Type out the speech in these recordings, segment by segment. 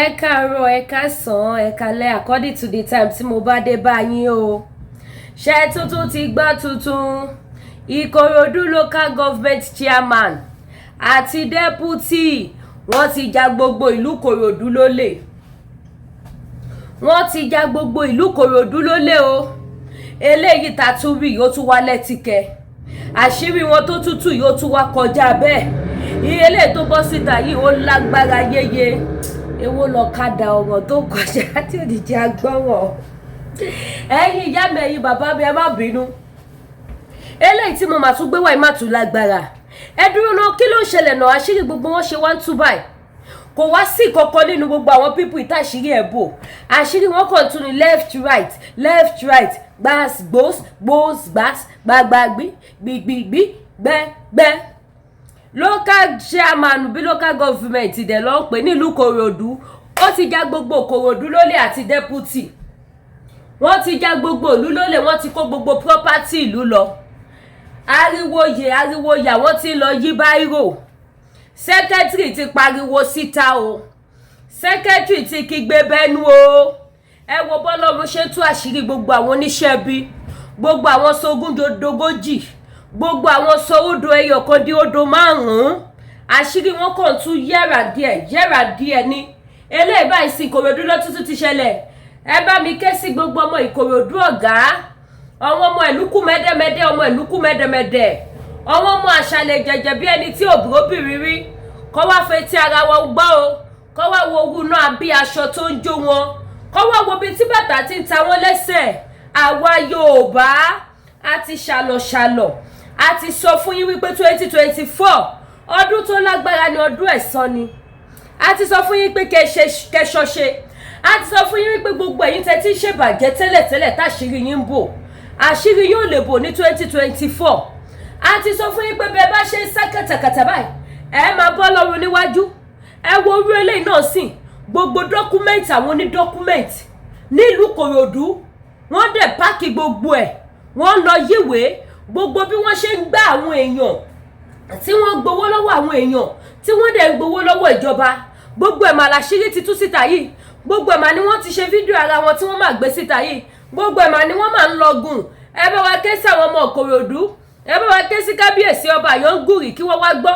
Ẹ káàárọ̀, ẹ káàsán, ẹ káalẹ́ according to the time tí mo bá dé bá yín o. Ṣé tuntun ti gbọ́ tuntun? Ikorodu local government chairman àti deputy wọ́n ti ja gbogbo ìlú Ikorodu lólè. Wọ́n ti ja gbogbo ìlú Ikorodu lólè o. Eléyìí tá tún rí ó tún wá lẹ́tìkẹ́. Àṣírí wọn tó tútù yóò tún wá kọjá bẹ́ẹ̀. Ilé tó bọ́ síta yìí ó lágbára yéye. Èwo lọ̀kadà ọ̀rọ̀ tó kọjá tí ò ní jẹ́ agbọ́rọ̀. Ẹ̀yin ìyá mi, ẹ̀yin bàbá mi, ẹ má bínú. Eléyìí tí mo máa tún gbé wá má tún lágbára. Ẹ dúró náà, kí ló ń ṣẹlẹ̀ náà? Àṣírí gbogbo wọn ṣe wá ń tú báyìí. Kò wá sí kankan nínú gbogbo àwọn pípù ìtàṣírí ẹ̀ bò. Àṣírí wọn kàn tún ní left right gbas gbos gbos gbas gbagbagbi gbìgbìgbì gbẹ́gbẹ́. Local chairman bí local government dẹ̀ ló ń pè nílùú Ikorodu. Ó ti já gbogbo Ikorodu lólè àti deputy. Wọ́n ti já gbogbo ìlú lólè, wọ́n ti kó gbogbo property ìlú lọ. Ariwo yà wọ́n ti lọ yí báírò. Secretary ti pariwo síta o. Secretary ti kígbe bẹ́nu o. Ẹ wo bọ́lọ́run ṣe tú àṣírí gbogbo àwọn oníṣẹ́ bí. Gbogbo àwọn sógúndógójì. Gbogbo àwọn sọ́wọ́dọ̀ ẹyọ kan di odò 5. Àṣírí wọn kàn tún yẹ̀rà díẹ̀ ní. Eléyìí báyìí sí Ikorodu ló tún ti ṣẹlẹ̀. Ẹ bá mi ké sí gbogbo ọmọ Ikorodu ọ̀gá. Àwọn ọmọ ìlúkù mẹ́dẹ́mẹ́dẹ́, ọmọ ìlúkù mẹ́dẹ́mẹ́dẹ́. Àwọn ọmọ àṣàlẹ̀ jẹ̀jẹ̀ bí ẹni tí òbúróbìnrin rí. Kọ́ wá fetí ara wọn gbọ́ o. Kọ́ wá wo ogun náà bí aṣọ tó ń jó wọn. Kọ́ wá wo bí tí bàtà ti ń ta wọ́n lẹ́sẹ̀. Àwa Yorùbá a ti ṣàlọ̀. A ti sọ fún yín wípé 2024 ọdún tó lágbára ni ọdún ẹ̀san ni. A ti sọ fún yín pé kẹ́ṣọ́ṣe. A ti sọ fún yín wípé gbogbo ẹ̀yin tẹ́ ti ń ṣèbàjẹ́ tẹ́lẹ̀tẹ́lẹ̀ táṣírí yín ń bò. Àṣírí yóò lè bò ní 2024. A ti sọ fún yín pé bẹ́ẹ̀ bá ṣe ń sá kàtàkàtà báyìí, ẹ máa bọ́ lọ́rùn níwájú. Ẹ wo orí eléyìí náà sìn. Gbogbo dọ́kúmẹ́ǹtì àwọn onídọ́kúmẹ́ǹtì nílùú Ikorodu. Wọ́n dẹ̀ páàkì gbogbo ẹ̀. Wọ́n lọ yíwèé. Gbogbo bí wọ́n ṣe ń gbá àwọn èèyàn tí wọ́n gbowó lọ́wọ́ àwọn èèyàn tí wọ́n dẹ̀ ń gbowó lọ́wọ́ ìjọba. Gbogbo ẹ̀mà làṣírí ti tú síta yìí. Gbogbo ẹ̀mà ni wọ́n ti ṣe fídíò ara wọn tí wọ́n máa gbé síta yìí. Gbogbo ẹ̀mà ni wọ́n máa ń lọgùn. Ẹ bá wa ké sí àwọn ọmọ Ikorodu. Ẹ bá wa ké sí kábíyèsí ọba Yọngùrì kí wọ́n wá gbọ́.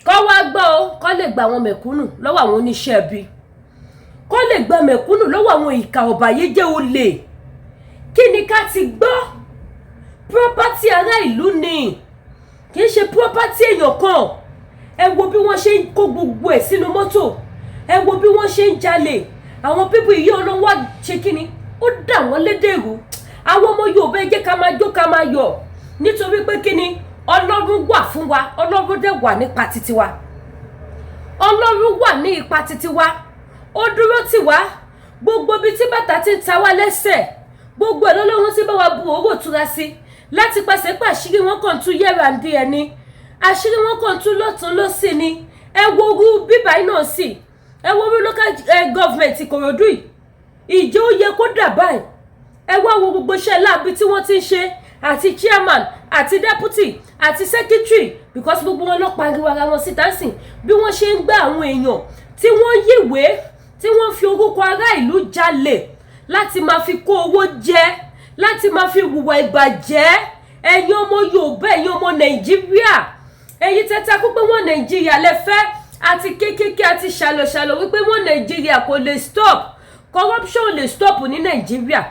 Kọ́ wá gbọ́ o, kọ́ lè gba àwọn mẹ̀kúnnù lọ́wọ́ àwọn oníṣẹ́ ibi. Kọ́ lè gba mẹ̀kúnnù lọ́wọ́ àwọn ìkà ọ̀bàyéjẹ́ olè. Kí ni ká ti gbọ́? Property ará ìlú ni. Kì í ṣe property èèyàn kan. Ẹ wo bí wọ́n ṣe ń kó gbogbo ẹ̀ sínú mọ́tò. Ẹ wo bí wọ́n ṣe ń jalè. Àwọn pípù yìí ọlọ́wọ́ ṣe kíni? Ó dà wọ́n lédèrú. Àwọn ọmọ Yorùbá ẹ jẹ́ ká máa jó ká máa yọ̀. Nítorí pé kíni? Ọlọ́run wà fún wa. Ọlọ́run dẹ̀ wà nípa titi wa. Ọlọ́run wà ní ipa titi wa. Ó dúró tì wá. Gbogbo bí tí bàtà ti ń ta wá lẹ́sẹ̀. Gbogbo ẹ̀ lọ́lọ́run ti bá wa bu owó túra sí. Láti pàṣẹ pé àṣírí wọn kàn tún yẹ̀rà ń di ẹni. Àṣírí wọn kàn tún lọ́tún lọ́sì ni. Ẹ wo orú bíbá iná sí. Ẹ wo orú local government Ikorodu yìí. Ìjẹ́ ó yẹ kó dà báyìí. Ẹ wá wo gbogbo iṣẹ́ láabi tí wọ́n ti ń ṣe. Àti chairman àti deputy àti secretary. Because gbogbo wọn lọ pariwo ara wọn síta sìn. Bí wọ́n ṣe ń gbá àwọn èèyàn tí wọ́n yíwèé tí wọ́n fi orúkọ ará ìlú jalè láti máa fi kó owó jẹ. Láti máa fi hùwà ìbàjẹ́. Ẹ̀yin ọmọ Yorùbá, ẹ̀yin ọmọ Nàìjíríà. Ẹ̀yin tẹ́tà kú pé wọ́n Nàìjíríà lẹ́fẹ́ àti kékeré àti ṣàlọ̀ṣàlọ̀ wípé wọ́n Nàìjíríà kò lè stop. Corruption ò lè stop ní Nàìjíríà.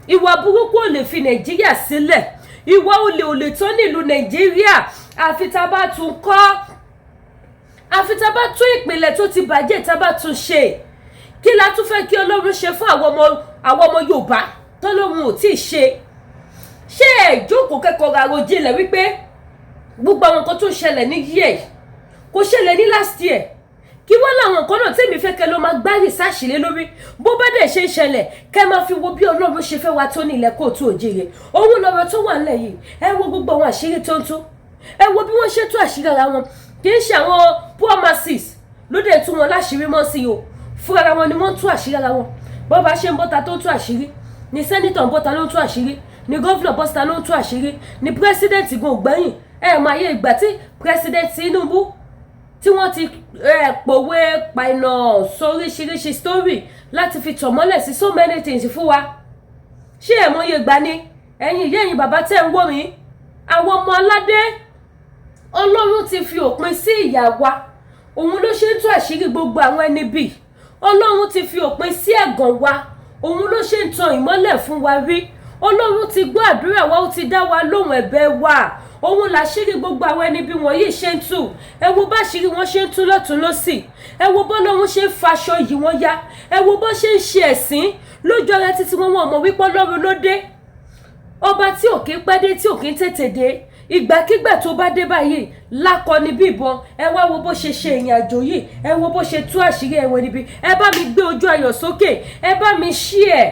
Ìwà burúkú ò lè fi Nàìjíríà sílẹ̀. Ìwà olè ò lè tán nílùú Nàìjíríà. Àfi tá bá tún kọ́. Àfi tá bá tún ìpìlẹ̀ tó ti bàjẹ́ tá bá tún ṣe. Kí la tún fẹ́ kí Ọlọ́run ṣe fún àwọn ọmọ Yorùbá? Tọ́lọ́run ò tí ì ṣe. Ṣé ẹ jókòó kẹ́kọ̀ọ́ ra rojinlẹ̀ wípé gbogbo àwọn nǹkan tó ń ṣẹlẹ̀ ní year kò ṣẹlẹ̀ ní last year? Kí wọ́n láwọn nǹkan náà tèmi fẹ́ kẹ́ ló máa gbá research lé lórí. Bó bá dẹ̀ ṣe ń ṣẹlẹ̀ kẹ́ máa fi wo bí Ọlọ́run ṣe fẹ́ wá tó ní ilẹ̀ kóòtù òjìrè. Òun lọ́rọ̀ tó wà nílẹ̀ yìí. Ẹ wo gbogbo àwọn àṣírí tó ń tú. Ẹ wo bí wọ́n ṣe tú àṣírí ara wọn. Kì í ṣe àwọn poor masses ló dẹ̀ tú wọn láṣírí mọ́ sí o. Fúnra wọn ni wọ́n tú àṣírí ara wọn. Bó bá ṣe ń bọ́ta tó tú àṣírí. Ni senator bọ́ta ló ń tú àṣírí. Ni governor bọ́ta ló ń tú àṣírí. Ni president gan ògbẹ́yìn. Ẹ máa yé ìgbà tí president Tinubu tí wọ́n ti pòwe pàìnà sóríṣiríṣi story láti fi tàn mọ́lẹ̀ sí so many things fún wa. Ṣé ẹ mọye gbà ni ẹ̀yin ìyá ẹ̀yin bàbá tẹ́ ń wò mí àwọn ọmọ aládé Ọlọ́run ti fi òpin sí ìyà wa òun ló ṣe ń tú àṣírí gbogbo àwọn ẹni bí Ọlọ́run ti fi òpin sí ẹ̀gàn wa òun ló ṣe ń tan ìmọ́lẹ̀ fún wa rí Ọlọ́run ti gbọ́ àdúrà wa ó ti dá wa lóhùn ẹ̀bẹ̀ wa òun làṣírí gbogbo àwọn ẹni bí wọ̀nyí ṣe ń tú ẹ wo bá ṣírí wọn ṣe ń tú lọ́tún lọ́sì ẹ wo bọ́lọ́run ṣe ń faṣọ yìí wọ́n yá ẹ wo bó ṣe ń ṣe ẹ̀sìn lójú ọrẹ títí wọn mọ̀ wípé Ọlọ́run ló dé ọba tí ò kí ń pẹ́ dé tí ò kí ń tètè dé ìgbàkígbà tó bá dé báyìí lákọni bí ìbọn ẹ wá wo bó ṣe ṣe ìrìn àjò yìí ẹ wo bó ṣe tú àṣírí ẹ̀wọ̀n níbi ẹ bá mi gbé ojú ayọ̀ sókè ẹ bá mi ṣí ẹ̀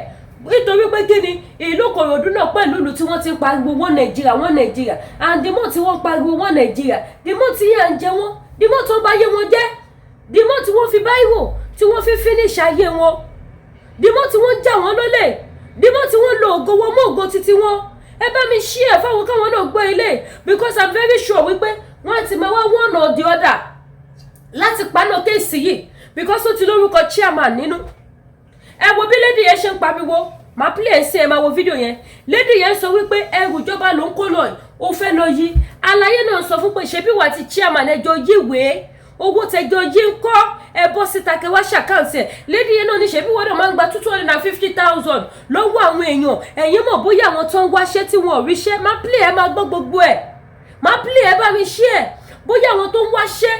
nítorí pé kí ni ìlú Ìkòròdú náà pẹ̀lú ìlú tí wọ́n ti ń pariwo wọ́n Nàìjíríà and the more tí wọ́n pariwo wọ́n Nàìjíríà the more tí yà ń jẹ wọ́n the more tó ń bá yé wọn jẹ́ the more tí wọ́n fi báyìí tí wọ́n fi finish ayé wọn the more tí wọ́n já wọn lólè the more tí wọ́n lo ògo wọn mọ́ ògo títí wọn ẹ bá mi ṣí ẹ fáwọn káwọn náà gbọ́ ilé because I'm very sure wípé wọ́n ti máa wá one or the other láti paná kéèsì yìí because ó ti lórúkọ chairman nínú ẹ wo bí lady yẹn ṣe ń pariwo máa play sí ẹ máa wo fídíò yẹn lady yẹn sọ wípé ẹrù ìjọba ló ń kó lọ ó fẹ́ lọ yí àlàyé náà sọ fún pé ṣebí wà ti chairman ẹjọ́ yíwèé owó tẹjọ yí ń kọ́ ẹ bọ́ síta kẹ wá ṣàkáǹtì ẹ̀ lady yẹn náà ní ṣebí wọ́n máa ń gba 250,000 lọ́wọ́ àwọn èèyàn ẹ̀yin mọ̀ bóyá àwọn tó ń wáṣẹ́ tí wọn ò ríṣẹ́ máa play ẹ máa gbọ́ gbogbo ẹ̀ máa play ẹ bá mi ṣí ẹ̀ bóyá àwọn tó ń wáṣẹ́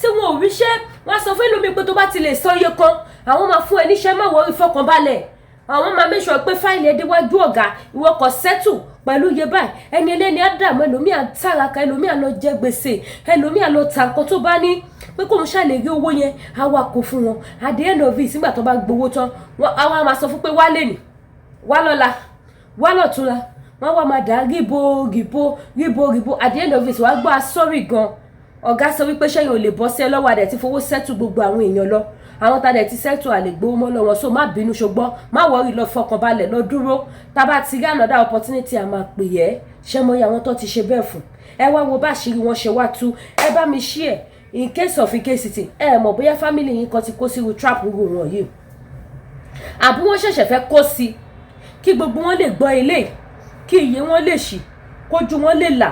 tí wọn ò ríṣẹ́ wọ́n sọ fún ẹlòmíì pé tó bá ti lè san iye kan àwọn máa fún ẹ níṣẹ́ má wọ ìfọkànbalẹ̀ àwọn máa make sure pé fáìlì ẹ déwájú ọ̀gá ìwọ kò settle pẹ̀lú iye báyìí ẹni ẹlẹ́ni á dààmú ẹlòmíì á tàràkà ẹlòmíì á lọ jẹ gbèsè ẹlòmíì á lọ ta nǹkan tó bá ní pé kóun ṣàlè rí owó yẹn á wà kó fún wọn at the end of it nígbà tó bá gbowó tán àwọn á máa sọ fún pé wá lè ní wá lọ́la wá lọ́túnla wọ́n wá máa dà ríbo at the end of it wàá gbọ́ sorry gan ọ̀gá sọ wípé ṣẹ́yìn ò lè bọ́ sí ẹ lọ́wọ́ adẹ̀ tí fowó sẹ́tù gbogbo àwọn èèyàn lọ àwọn tàdẹ̀ ti sẹ́tù àlè gbowó mọ́ lọ́wọ́ so má bínú ṣùgbọ́n má wọ́rí lọ fọkànbalẹ̀ lọ dúró tábà ti rí another opportunity a máa pè ẹ́ ṣé mo yà wọ́n tó ti ṣe bẹ́ẹ̀ fún ẹ wá wo bá àṣírí wọn ṣe wá tú ẹ bá mi ṣí ẹ in case of incasity ẹ mọ̀ bóyá family yín kan ti kó sí trap rú wọn yìí àbí wọ́n ṣẹ̀ṣẹ̀ fẹ́ kó sí kí gbogbo wọn lè gbọ́ ilé kí iye wọn lè ṣì kójú wọn lè là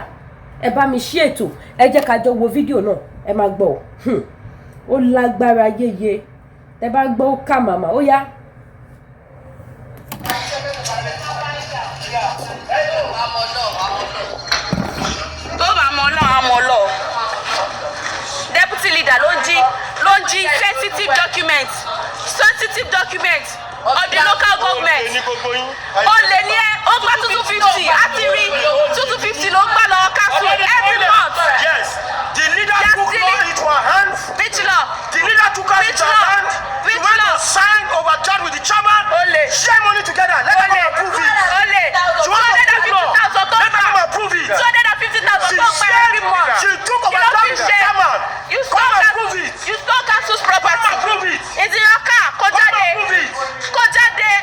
ẹ bá mi ṣí ètò ẹ jẹ́ ká jọ wo fídíò náà ẹ máa gbọ́ ó lágbára yéye ẹ bá gbọ́ ó kà màmá ó yá. tó bá mọ náà á mọ lọ deputy leader ló ń jí sensitive document of the local government ó lè ní ẹ ó gba 250 àti rí 250 ló ń gbà lọ́wọ́ council every month. Yes, the leader took law into her hands. Which law? The leader took her into her hands. She went to sign overcharge with the chairman. Share money together. Let them approve it. She wants to take law. Let them approve it. 250,000 every month. She took overcharge with the chairman. Come approve it. You stole council's property. Come approve it. It's in your car. Come approve it.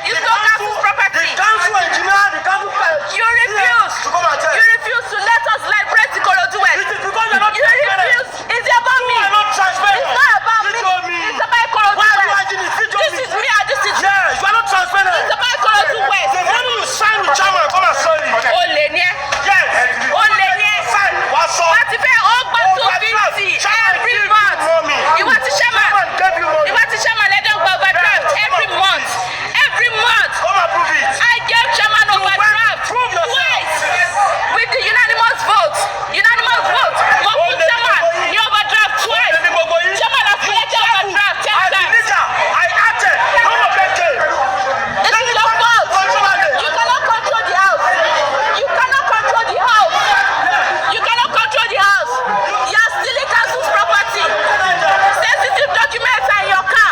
You stole council's property. The council engineer, the council. You refuse. To come and tell. You refuse to let us liberate Ikorodu West. It is because you're not You refuse. It's about me. You are not transparent. It's not about me. It's about Ikorodu Why are you West. hiding it? This is me and this is you. Yes, you are not transparent. It's about Ikorodu West. The money you sign with chairman, come and sign it. Olè ni ẹ́. Yes. Olè ni ẹ́. Sign. What's up? Láti fẹ́ ó gbà 250 every month. Ìwọ ti chairman. Ìwọ ti chairman lẹ́dọ̀ gba overdraft every month. Every month. Come and prove it. I gave chairman overdraft Prove yourself. twice with the unanimous vote. Mo fún chairman ní overdraft twice. Chairman has collected overdraft 10 As the times. leader, I acted. Come on, back here. This is your fault. You cannot control the house. You cannot control the house. You cannot control the house. You are stealing council's property. Sensitive documents are in your car.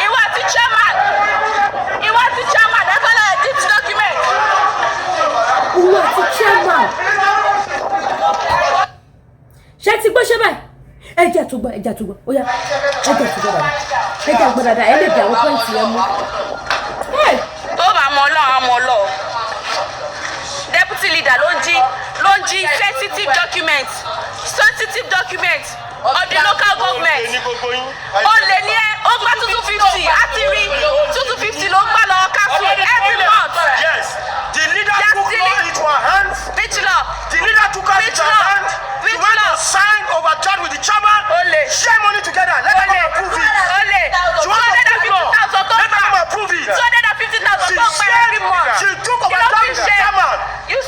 Ìwọ àti chairman. That's all I did to document. ìwọ àti chairman ṣe ti gbọ́ ṣe báyìí ẹjẹ́ tó gbọ́ ó yá ẹjẹ́ tó gbọ́ dáadáa ẹjẹ́ àgbọ̀ dáadáa ẹ lè dà àwọn pọ́ìntì yẹn mú. tó bá mọ Ọlọ́run á mọ Ọlọ́run deputy leader ló ń jí sensitive document of the local government. Ole ni ẹ, ó gba 250, àti rí 250 ló gbà lọ council every month. Yes, the leader took law into her hands. The leader took her into her hands. She went to sign overjoyed with the chairman. Share money together. Let them approve it. She wants to approve law. Let them approve it. 250,000 every month. She took overjoyed with the chairman.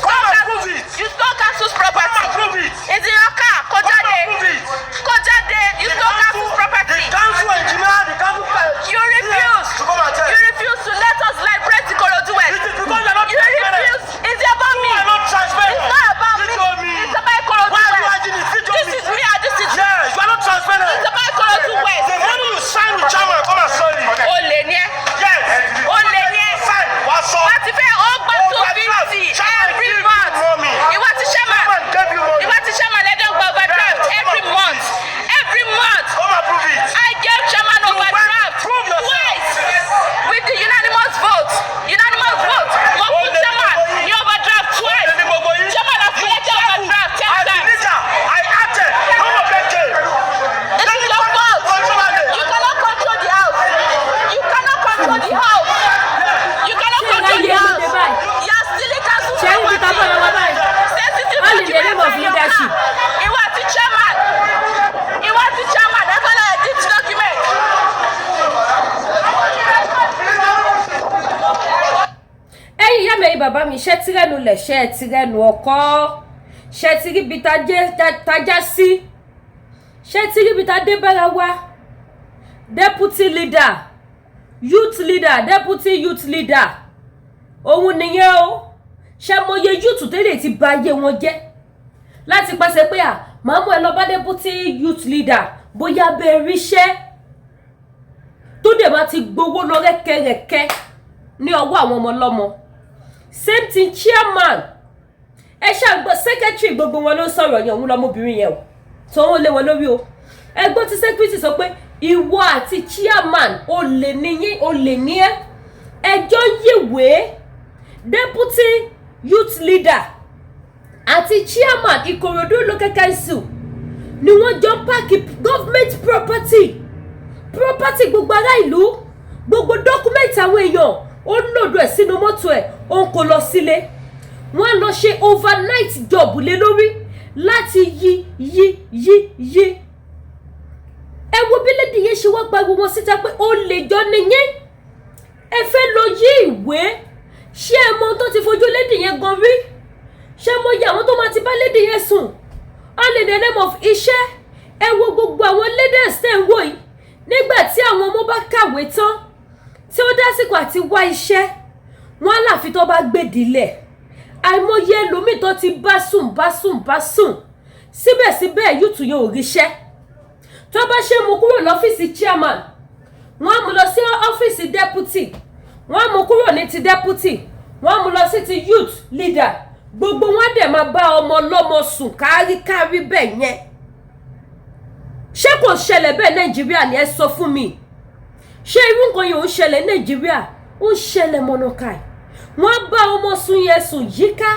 Come approve it. You stole council's property. Come approve it. It's in your car. Kojade. Approve it. Kojade. You stole council's property. The council engineer, the council You refuse. to come and tell. You refuse to let us liberate Ikorodu West. It is because you're not You refuse. It's about me. You are not transparent. It's not about You me. told me. It's about Ikorodu Why are you West. hiding it? You told This me. is me and this is you. Yes, you are not transparent. It's about Ikorodu West. The money you sign with chairman, come and sell it. Ole ni ẹ. Yes. Ole ni ẹ. Sign. What's up? Láti fẹ́ ó gbà 250 every month. Ìwọ ti chairman. Chairman gave you money. Ìwọ ti chairman lẹ́dọ̀ gba overdraft every month. Every month. Come approve it. I gave chairman overdraft prove yourself. twice with the unanimous vote. Unanimous vote. Mo fún chairman ní overdraft twice. Chairman has collected overdraft 10 As the times. leader, I acted. No one can came. This is your fault. You cannot control the house. You cannot control the house. You cannot control the house. You are stealing council's property. Sensitive All in the name documents of are in your leadership. car. He was the chairman. He was the chairman. That's why I did the document. ẹ̀yin ìyá mi ẹ̀yin bàbá mi ṣe tirẹnu lẹ ṣe tirẹnu ọkọ ṣe tiribi tajá sí ṣe tiribi ta dé bára wa deputy leader youth leader deputy youth leader òun nìyẹn o ṣe mọye youth tẹ́lẹ̀ ti bà ayé wọn jẹ́ láti pàṣẹ pé à máa mú ẹ lọ bá deputy youth leader bóyá bẹ́ẹ̀ ríṣẹ́ tó dẹ̀ máa ti gbowó lọ rẹ́kẹrẹ́kẹ́ ní ọwọ́ àwọn ọmọ ọlọ́mọ same thing chairman ẹ ṣàgbọ́ secretary gbogbo wọn ló sọ̀rọ̀ yẹn òun lọmọbìnrin yẹn o tó wọn lé wọn lórí o ẹgbọ́n tí secretary sọ pé ìwọ àti chairman olè ní ẹ ẹjọ́ yíwèé deputy youth leader àti chairman Ikorodu local council ni wọ́n jọ páàkì government property gbogbo ará ìlú gbogbo document àwọn èèyàn ó lòdù ẹ̀ sínú mọ́tò ẹ̀ ó ń kó lọ sílé wọ́n lọ ṣe overnight job lé lórí láti yí ẹ wo bí lédi yẹn ṣe wá pariwo wọn síta pé ó lè jọ nìyẹn ẹ fẹ́ lọ yí ìwé ṣé ẹ mọ tó ti fojú lédi yẹn gan rí ṣé mo yẹ àwọn tó máa ti bá lédi yẹn sùn all in the name of iṣẹ́ ẹ wo gbogbo àwọn leaders tẹ̀ ń wò yìí nígbà tí àwọn ọmọ bá kàwé tán tí ó dásìkò àti wá iṣẹ́ wọn láfi tó bá gbèdìlẹ̀ àìmọye ẹlòmíì tó ti bá sùn síbẹ̀síbẹ̀ yóò tún yóò ríṣẹ́ tó bá ṣe mú kúrò lọ́fíìsì chairman wọ́n mú lọ sí ọ́fíìsì deputy wọ́n mú kúrò ní ti deputy wọ́n mú lọ sí ti youth leader gbogbo wọn dẹ̀ máa bá ọmọ ọlọ́mọ sùn káríkárí bẹ́ẹ̀ yẹn ṣé kò ṣẹlẹ̀ bẹ́ẹ̀ Nàìjíríà ni ẹ sọ fún mi ṣé irú nǹkan yìí ò ń ṣẹlẹ̀ Nàìjíríà ó ń ṣẹlẹ̀ mọ̀nàkàì wọ́n bá ọmọ sùn yẹn sùn yíká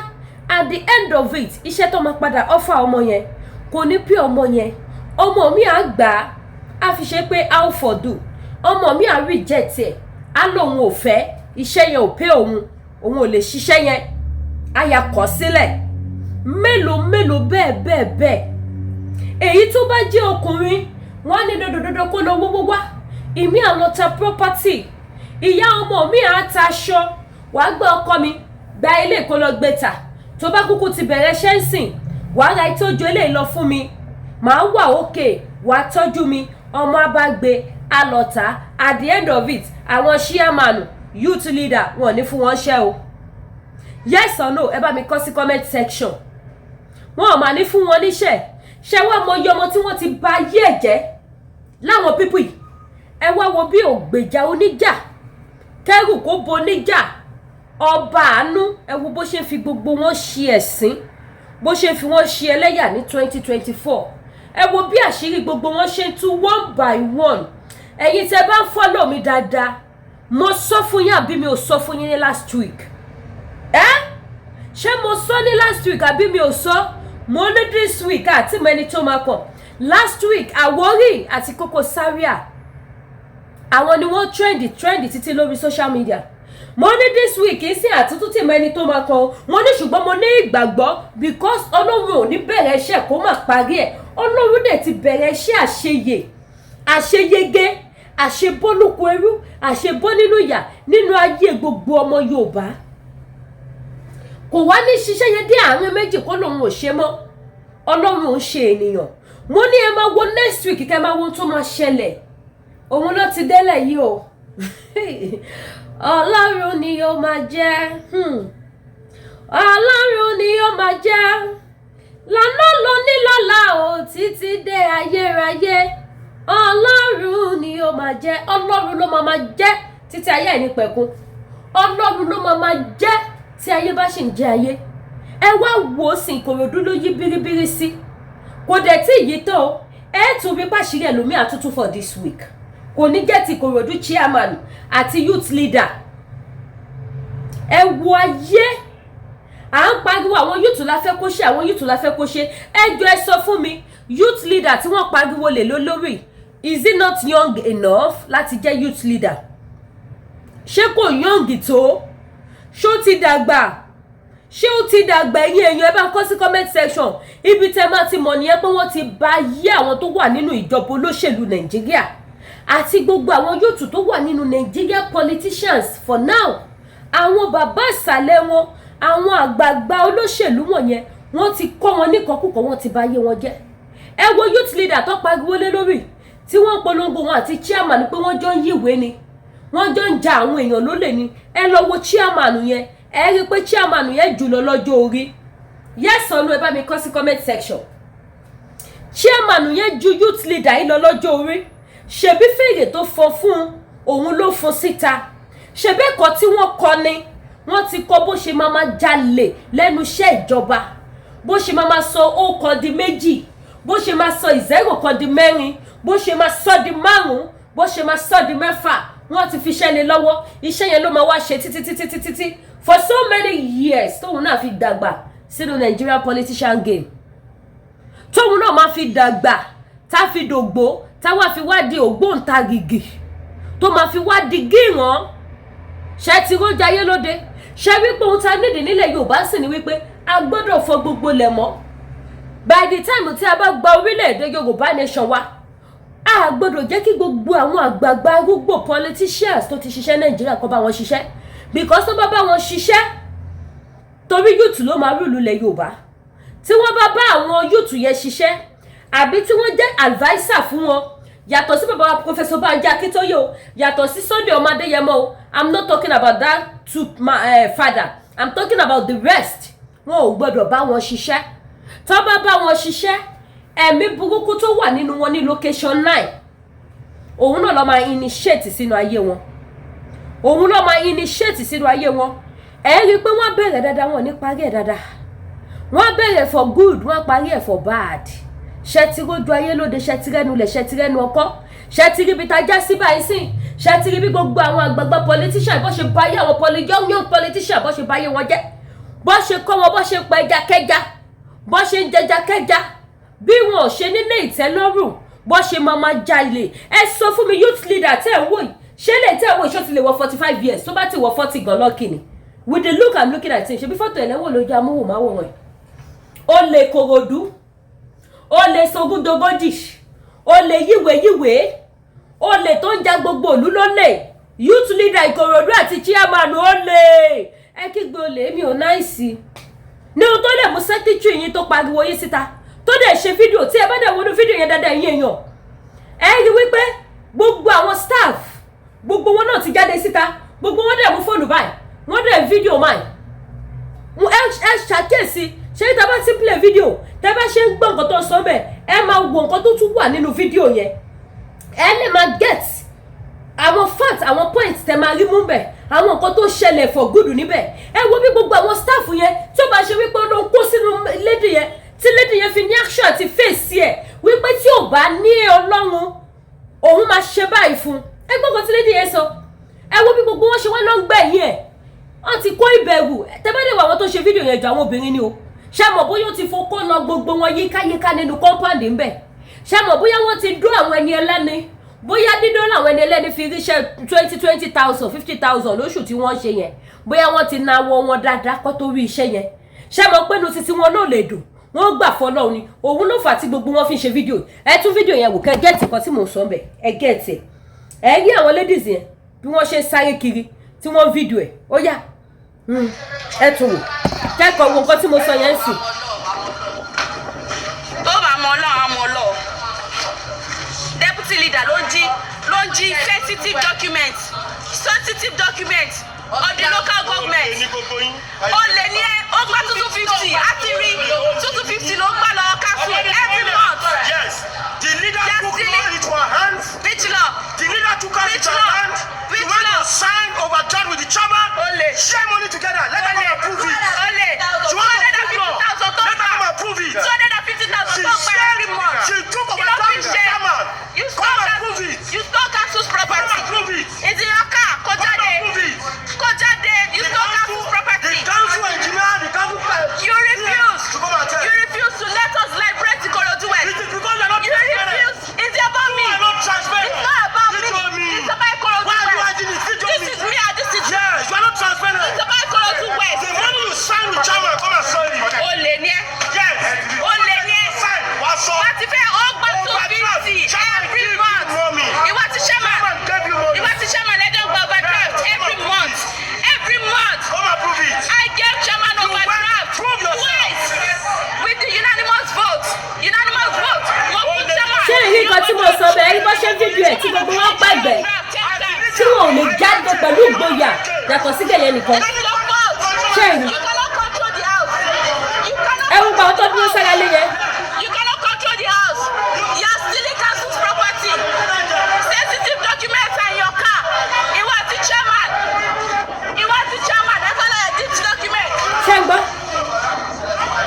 at the end of it iṣẹ́ tó máa padà ọ́fà ọmọ yẹn kò ní pé ọmọ yẹn ọmọ mi á gbà á fi ṣe pé how for do ọmọ mi á reject ẹ̀ á lóun ò fẹ́ iṣẹ́ yẹn ò pé òun ò lè ṣiṣẹ́ yẹn á yà kọ̀ sílẹ̀ mélòó bẹ́ẹ̀ èyí tó bá jẹ́ ọkùnrin wọ́n á ní dododo kó lọ wọ́wọ́ wá ìmí àwọn ta property ìyá ọmọ mi á ta aṣọ wàá gbé ọkọ mi gba ilé kó lọ gbé tà tó bá kúkú ti bẹ̀rẹ̀ ṣẹ́ǹsìn wàá ra ìtọ́jú eléyìí lọ fún mi màá wà òkè wàá tọ́jú mi ọmọ abágbé alọ́ta at the end of it àwọn chairman youth leader wọn ní fún wọn ṣẹ́ o yes or no ẹ bá mi kọ sí comment section wọn ò máa ní fún wọn níṣẹ́ ṣé wàá mọ iye ọmọ tí wọ́n ti bà ayé ẹ̀ jẹ́ láwọn pípù yìí ẹ wá wo bí ògbèjà oníjà kẹrù kó bo oníjà ọba àánú ẹ wo bó ṣe fi gbogbo wọn ṣe ẹ̀sín bó ṣe fi wọn ṣe ẹlẹ́yà ní 2024 ẹ wo bí àṣírí gbogbo wọn ṣe ń tú one by one ẹ̀yin tẹ́ bá ń follow mi dáadáa mo sọ fún yín àbí mi ò sọ fún yín ní last week ṣé mo sọ ní last week àbí mi ò sọ mo ní this week àti mẹni tó máa kàn last week Àwórì àti Koko Zaria àwọn ni wọ́n trend títí lórí social media. Mo ní this week ìsìn àtúntò tí mẹ́ni tó máa kan mo ní ṣùgbọ́n mo ní ìgbàgbọ́ because Ọlọ́run ò ní bẹ̀rẹ̀ iṣẹ́ kó má parí ẹ̀. Ọlọ́run dẹ̀ ti bẹ̀rẹ̀ iṣẹ́ àṣeyege àṣebọ́lùkù ẹrú àṣebọ́ nínú ìyà nínú ayé gbogbo ọmọ Yorùbá. Kò wá ní ṣiṣẹ́ yẹn dé àárín méjì kó lòun ò ṣe mọ́. Ọlọ́run ń ṣe ènìyàn. Mo ní ẹ máa wo next week kẹ́ máa wo tó máa ṣẹlẹ̀. Òun ló ti délẹ̀ yìí o. Ọlọ́run ni yóò máa jẹ́. Ọlọ́run ni yóò máa jẹ́. Lánà ló ní lọ́la o títí dé ayérayé. Ọlọ́run ni yóò máa jẹ́. Ọlọ́run ló máa jẹ́ títí ayé ẹ̀ ní pẹ̀kun. Ọlọ́run ló máa jẹ́ tí ayé bá ṣì ń jẹ́ ayé. Ẹ wá wò ó sí Ìkòròdú ló yí bíríbírí sí. Kò dẹ̀ tí yìí tó ẹ tún bí pàṣírí ẹlòmíì àtútù for this week. Kò ní jẹ́ ti Ìkòròdú chairman àti youth leader. Ẹ wo ayé à ń pariwo àwọn youth la fẹ́ kó ṣe àwọn youth la fẹ́ kó ṣe. Ẹ jọ̀ọ́ ẹ sọ fún mi youth leader tí wọ́n pariwo lè lórí is it not young enough láti jẹ́ youth leader? Ṣé kò young tó? Ṣó ti dàgbà? Ṣé ó ti dàgbà? Ẹ̀yin èèyàn ẹ bá kọ sí comment section ibi tẹ́ máa ti mọ̀ nìyẹn pé wọ́n ti bá yé àwọn tó wà nínú ìjọba olóṣèlú Nàìjíríà àti gbogbo àwọn youth tó wà nínú Nigeria politicians for now. Àwọn bàbá ìsàlẹ̀ wọn àwọn àgbààgbà olóṣèlú wọ̀nyẹn wọ́n ti kọ́ wọn níkọkúkọ wọ́n ti bá yé wọn jẹ́. Ẹ wo youth leader tó pariwo lé lórí tí wọ́n polongo wọn àti chairman pé wọ́n jọ ń yíwèé ni wọ́n jọ ń ja àwọn èèyàn lólè ni. Ẹ lọ wo chairman yẹn ẹ rí pé chairman yẹn jùlọ lọ́jọ́ orí. Yes or no ẹ bá mi kọ sí comment section. Chairman yẹn ju youth leader yìí lọ lọ́jọ́ orí. Ṣebí fèrè tó fọ fún òun ló fún síta. Ṣebí ẹ̀kọ́ tí wọ́n kọ́ ni wọ́n ti kọ́ bó ṣe máa jalè lẹ́nu iṣẹ́ ìjọba, bó ṣe máa sọ ó kan di méjì, bó ṣe máa sọ ìzẹ́rò kan di mẹ́rin, bó ṣe máa sọ di márùn-ún, bó ṣe máa sọ di mẹ́fà. Wọ́n ti fi iṣẹ́ lé lọ́wọ́. Iṣẹ́ yẹn ló máa wá ṣe títí for so many years tóun náà fi dàgbà sínú Nigerian politician game. Tóun náà máa fi dàgbà tá fi dògbò tá wá fi wá di ògbóǹtarìgì tó máa fi wá di gíran. Ṣé ti rójà ayé lóde? Ṣé wípé ohun tá nídìí nílẹ̀ Yorùbá sì ni wípé a gbọ́dọ̀ fọ gbogbo lẹ̀ mọ́. By the time tí a bá gba orílẹ̀-èdè Yorùbá nation wa a gbọ́dọ̀ jẹ́ kí gbogbo àwọn àgbààgbà arúgbó politicians tó ti ṣiṣẹ́ Nàìjíríà kó bá wọn ṣiṣẹ́ because tó bá wọn ṣiṣẹ́ torí youth ló máa rúlu lẹ̀ Yorùbá. Tí wọ́n bá àwọn youth yẹn ṣiṣẹ́ àbí tí wọ́n jẹ́ adviser fún wọn yàtọ̀ sí bàbá Professor Banji Akintoye o yàtọ̀ sí Sunday Ọmọdéyẹmọ o. I'm not talking about that to my father. I'm talking about the rest. Wọn ò gbọ́dọ̀ bá wọn ṣiṣẹ́. Tó bá wọn ṣiṣẹ́ ẹ̀mí burúkú tó wà nínú wọn ní location 9 òun náà ló máa initiate sínú ayé wọn. Òun náà máa initiate sínú ayé wọn. Ẹ rí pé wọ́n bẹ̀rẹ̀ dáadáa wọn ní parí ẹ̀ dáadáa. Wọ́n bẹ̀rẹ̀ for good wọ́n parí ẹ̀ for bad. Ṣé ti rójú ayé lóde ṣé ti rẹ́nu lẹ̀ ṣé ti rẹ́nu ọkọ́ ṣé ti rí bí ta já sí báyìí sìn ṣé ti rí bí gbogbo àwọn àgbààgbà politician bó ṣe báyé àwọn young politician bó ṣe báyé wọn jẹ́ bó ṣe kọ́ wọn bó ṣe pa ẹja kẹja bó ṣe ń jẹja kẹja bí wọn ò ṣe nílé ìtẹ́lọ́rùn bó ṣe máa jalè. Ẹ sọ fún mi youth leader tẹ́ ẹ̀ wò yìí ṣé lè tẹ́ ẹ̀ wò ìṣó ti lè wọ 45 years tó bá ti wọ 40 gan lọ́kì ni with the look I'm looking at him ṣe bí fọ́tò ẹ̀lẹ́wọ̀n lójú amóhùnmáwòrán yìí. Ó lè Ìkòròdú ó lè sogúndogójì ó lè yíwèé ó lè tó ń ja gbogbo ìlú lólè youth leader Ìkòròdú àti chairman ó lè ẹ kígbe olè mi ò náìsí ní ohun tó lè mú secretary yín tó pariwo yín síta tó dẹ̀ ṣe fídíò tí ẹ bá dẹ̀ wọnú fídíò yẹn dáadáa yín èèyàn ẹ rí wípé gbogbo àwọn staff gbogbo wọn náà ti jáde síta gbogbo wọn dẹ̀ mú fóònù báyìí wọ́n dẹ̀ fídíò máì ẹ ṣàkíyèsí ṣé tá bá ti play fídíò tẹ́ bá ṣe ń gbọ́ nǹkan tó sọ bẹ́ẹ̀ ẹ máa wo nǹkan tó tún wà nínú fídíò yẹn ẹ lè máa get àwọn fact àwọn points tẹ́ máa rí mú bẹ̀ àwọn nǹkan tó ṣẹlẹ̀ for good níbẹ̀ ẹ wo bí gbogbo àwọn staff yẹn tí ó bá ṣe wípé ó ló ń kó sínú lady yẹn tí lady yẹn fi ní action àti face ẹ̀ wípé tí ò bá ní Ọlọ́run òun máa ṣe báyìí fún ẹ gbọ́ nǹkan tí lady yẹn sọ ẹ wo bí gbogbo wọn ṣe wá lọ ń gbẹ̀yìn ẹ̀ wọ́n ti kó ìbẹ̀rù tẹ́ bá dé wọ àwọn tó ṣe fídíò yẹn jọ àwọn obìnrin ni o ṣé mọ̀ bóyá ó ti fokó lọ gbogbo wọn yíkáyíká nínú compound ńbẹ̀ ṣé mọ̀ bóyá wọ́n ti dó àwọn ẹni ẹlẹ́ni bóyá dídó làwọn ẹni ẹlẹ́ni fi ríṣẹ́ 20,000 50,000 lóṣù tí wọ́n ṣe yẹn bóyá wọ́n ti náwó wọn dáadáa kó tó rí iṣẹ́ yẹn ṣé mọ̀ pé nu títí wọn náà lè dùn wọ́n gbà fọlọ́run ni òun ló fà tí gbogbo wọn fi ń ṣe fídíò ẹ tún fídíò yẹn wò kẹ́ gẹ́ẹ̀tì kan tí mò ń sọ bẹ̀ ẹ gẹ́ẹ̀tì ẹ rí àwọn ladies yẹn bí wọ́n ṣe sáré kiri tí wọ́n fídíò ẹ̀ ó yá ẹ tún wò kẹ́kọ̀ọ́ wo nǹkan tí mo sọ yẹn ń sìn. tó bá mọ Ọlọ́run á mọ Ọlọ́run deputy leader ló ń jí sensitive document of the local government ó lè ní ó gbà 250 àti rí 250 ló gbà lọ council every month. Yes, the leader took law into her hands. The leader took us into her hands. You went to sign overjoyed with the chairman. Share money together. Let them approve it. You want to take law? Let them approve it. 250,000 every month. She took overjoyed with the chairman. Come approve it. You stole council's property. Come approve it. It's in your car. Come approve it. You stole council's property. The council engineer, the council. You refuse. To come and tell. You refuse to let us liberate Ikorodu. It is because you're not You refuse. It's about me. You are not transparent. It's not about You me. told me. It's about Ikorodu. Why are you hiding it? This is me and this is you. Yes, you are not transparent. It's about Ikorodu West. The money you sign with chairman, come and sign it. Olè ni ẹ́. Yes. Olè ni ẹ́. Sign. What's up? Wọ́n ti fẹ́ ọgbà 250 every month. Ìwọ ti chairman. Ìwọ ti chairman ẹjọ́ gba overdraft every month. Every month. Come and prove it. I gave chairman overdraft prove yourself. twice with the unanimous vote. Unanimous vote. Wọ́n fún chairman. ṣé èyí kan tí mo sọ bẹ́ẹ̀ rí bó ṣe fídíò ẹ̀ tí gbogbo wọn gbàgbẹ́ tí wọn ò lè jáde pẹ̀lú ìgboyà yàtọ̀ sí gẹ̀lẹ́ nìkan ṣé èyí You cannot control the house. You cannot. ẹ wo gba àwọn tó dúró sára lé yẹn. You cannot control the house. You are stealing council's property. Sensitive documents are in your car. Ìwọ àti chairman. That's all I did to document. ṣé ń gbọ́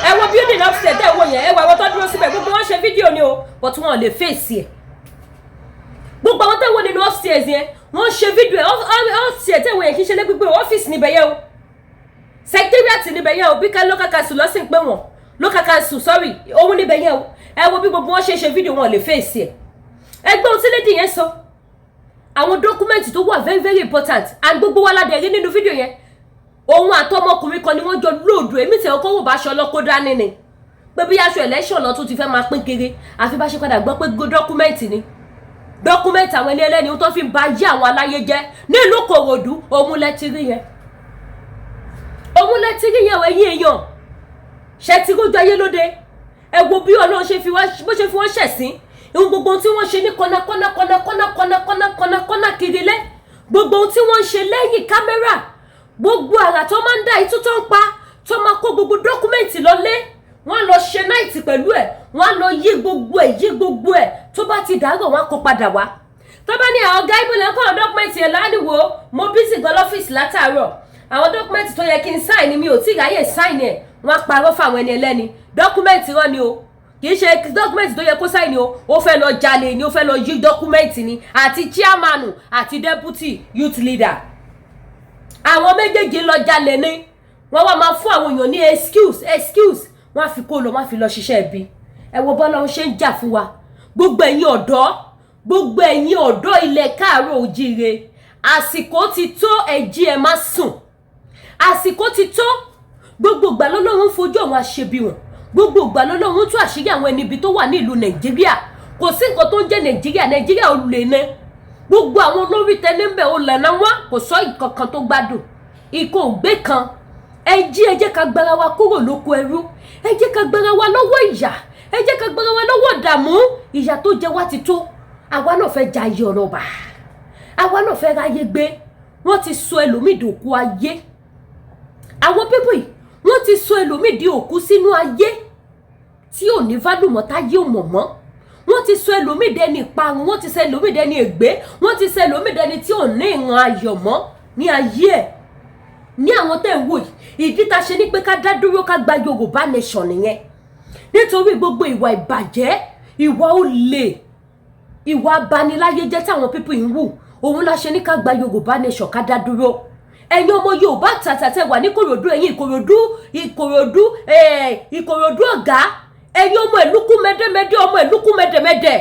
ẹ wo building upstairs ẹ wo yẹn ẹ wo àwọn tó dúró síbẹ̀ gbogbo wọn ṣe fídíò ni o but wọn ò lè fèsì ẹ̀ gbogbo àwọn tẹ́wọ́ nínú upstairs yẹn wọ́n ṣe fídíò ẹ̀ upstairs tẹ́wọ́ yẹn kì í ṣe lé gbígbé ọ́fíìsì níbẹ̀ yẹn o secretariat níbẹ̀ yẹn o bí ká local council lọ́sìn pé wọ́n local council sorry òun níbẹ̀ yẹn o ẹ wo bí gbogbo wọn ṣe fídíò wọn ò lè fèsì ẹ̀ ẹgbẹ́ ohun tí lédi yẹn sọ àwọn dọ́kúmẹ́ǹtì tó wà very very important and gbogbo wa ládẹ̀ rí nínú fídíò yẹn òun àtọmọkùnrin kan ni wọ́n jọ lóòdù èmi tẹ̀ ọkọ̀ wò bá aṣọ ọlọ́kọ́ dání ni pé bí aṣọ election lọ tún ti fẹ́ máa pín kiri àfi bá ṣe padà gbọ́ pé dọ́kúmẹ́ǹtì ni dọ́kúmẹ́ǹtì àwọn ilé ẹlẹ́ni tó fi ń ba yé àwọn aláyé jẹ́ nílùú Ìkòròdú òun lẹ ti rí yẹn ẹ̀yin èèyàn ṣe ti rójú ayé lóde ẹ wo bí Ọlọ́run ṣe fi wọ́n ṣẹ̀sín ohun gbogbo tí wọ́n ṣe ní kọ́nà kiri lẹ́ gbogbo ohun tí wọ́n ń ṣe lẹ́yìn kámẹ́rà gbogbo àrà tó máa ń dá itú tó ń pa tó máa kó gbogbo dọ́kúmẹ́ǹtì lọlé wọ́n lọ ṣe náìtì pẹ̀lú ẹ̀ wọ́n lọ yí gbogbo ẹ̀ tó bá ti dàárọ̀ wọ́n kó padà wá tó bá ní àwọn ọ̀gá ìbílẹ̀ kọ́ dọ́kúmẹ́ǹtì ẹ̀ láníwò mo bísí gan lọ́fíìsì látàárọ̀ àwọn dọ́kúmẹ́ǹtì tó yẹ kí n sáìn ni mi ò tí ì ráyè sáìn ẹ̀ wọ́n parọ́ fáwọn ẹni ẹlẹ́ni dọ́kúmẹ́ǹtì rán ni o kì í ṣe dọ́kúmẹ́ǹtì tó yẹ kó sáìn ni o ó fẹ́ lọ jalè ni ó fẹ́ lọ yí dọ́kúmẹ́ǹtì ni àti chairman àti deputy youth leader àwọn méjèèjì lọ jalè ni wọ́n wá máa fún àwọn èèyàn ní excuse wọ́n á fi kó lọ wọ́n á fi lọ ṣiṣẹ́ ibi ẹ wo bọ́lá ń ṣe ń jà fún wa gbogbo ẹ̀yin ọ̀dọ́ ilẹ̀ káàárọ̀ òjíire àsìkò ti tó ẹ̀jí ẹ má sùn àsìkò ti tó gbogbo ìgbà lọ́lọ́run fojú àwọn aṣebi wọn gbogbo ìgbà lọ́lọ́run tú àṣírí àwọn ẹni ibi tó wà ní ìlú Nàìjíríà kò sí nǹkan tó ń jẹ́ Nàìjíríà ò lè ná gbogbo àwọn olórí tẹlẹ́mbẹ̀ ò lànà wọn kò sọ ìkankan tó gbádùn ikọ̀ ògbé kan ẹ jẹ́ ká gbára wa kúrò lóko ẹrú ẹ jẹ́ ká gbára wa lọ́wọ́ ìyà ẹ jẹ́ ká gbára wa lọ́wọ́ ìdààmú ìyà tó jẹ wá ti tó àwa náà fẹ́ ja ayé ọlọ́ba àwa náà fẹ́ ráyé gbé wọ́n ti sọ ẹlòmíì dòkú ayé àwọn pípù yìí wọ́n ti sọ ẹlòmíì di òkú sínú ayé tí ò ní válùmọ̀ táyé ò mọ̀ mọ́ wọ́n ti sọ ẹlòmíì dẹni ìparun wọ́n ti sọ ẹlòmíì dẹni ègbé wọ́n ti sọ ẹlòmíì dẹni tí ò ní ìran ayọ̀ mọ́ ní ayé ẹ̀ ní àwọn tẹ́ ń wò yìí ìdí ta ṣe ní pé ká dá dúró ká gba Yorùbá nation nìyẹn nítorí gbogbo ìwà ìbàjẹ́ ìwà olè ìwà abaniláyé jẹ́ táwọn pípù yìí ń wù òun la ṣe ní ká gba Yorùbá nation ká dá dúró ẹ̀yin ọmọ Yorùbá tàtàtẹ̀ wà ní Ìkòròdú ẹ̀yin Ìkòròdú ọ̀gá ẹ̀yin ọmọ ìlúkú mẹ́dẹ́mẹ́dẹ́ ọmọ ìlúkú mẹ́dẹ́mẹ́dẹ́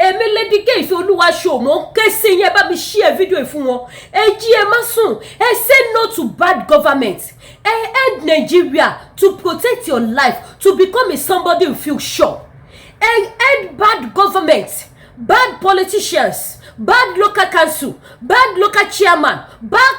èmi Lady K ìfẹ́ olúwa ṣò mọ́ ké sí yẹn bá mi share fídíò fún wọn ẹ jí ẹ má sùn ẹ say no to bad government ẹ end Nigeria to protect your life to become a somebody you feel sure ẹ end bad government bad politicians bad local council bad local chairman bad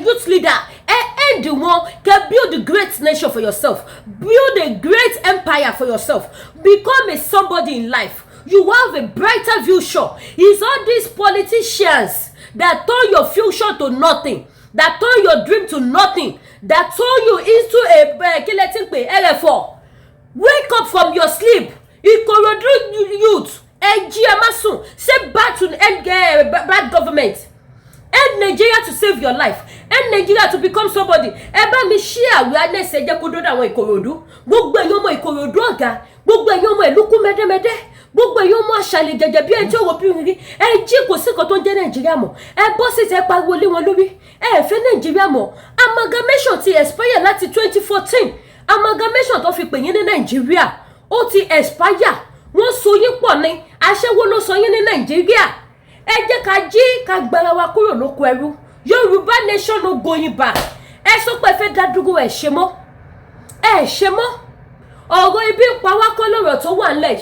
youth leader end one can build a great nation for yourself, build a great empire for yourself, become a somebody in life. You have a brighter future. It's all these politicians that turn your future to nothing, that turn your dream to nothing, that turn you into a LF4. Wake up from your sleep. Ikorodu youth, say back to end bad government. End Nigeria to save your life. End Nigeria to become somebody. Ẹ bá mi share awareness ẹ jẹ́ kó dọ́dọ̀ àwọn Ikorodu. Gbogbo ẹ̀yin ọmọ Ikorodu ọ̀gá. Gbogbo ẹ̀yin ọmọ ìlúkú mẹ́dẹ́mẹ́dẹ́. Gbogbo ẹ̀yin ọmọ àṣàlẹ̀ jẹjẹ bí ẹni tí ó wọ bí rí. Ẹ jí kò sí nǹkan tó ń jẹ́ Nàìjíríà mọ́. Ẹ bọ́ sí ti ẹ pariwo lé wọn lórí. Ẹ fẹ́ Nàìjíríà mọ́. Amalgamation ti expire láti 2014. Amalgamation tó fi pè yín ní Nàìjíríà. Ó ti expire. Wọ́n so yín pọ̀ ni. Aṣẹ́wó ló sọ yín ní Nàìjíríà. Ẹ jẹ́ ká jí ká gbára wa kúrò lóko ẹrú. Yorùbá nation no going back. Ẹ sọ pé fẹ́ dá dúró ẹ ṣe mọ́. Ẹ ṣe mọ́. Ọ̀rọ̀ ibi ń pa wá kọ́ lọ́rọ̀ tó wà ńlẹ̀.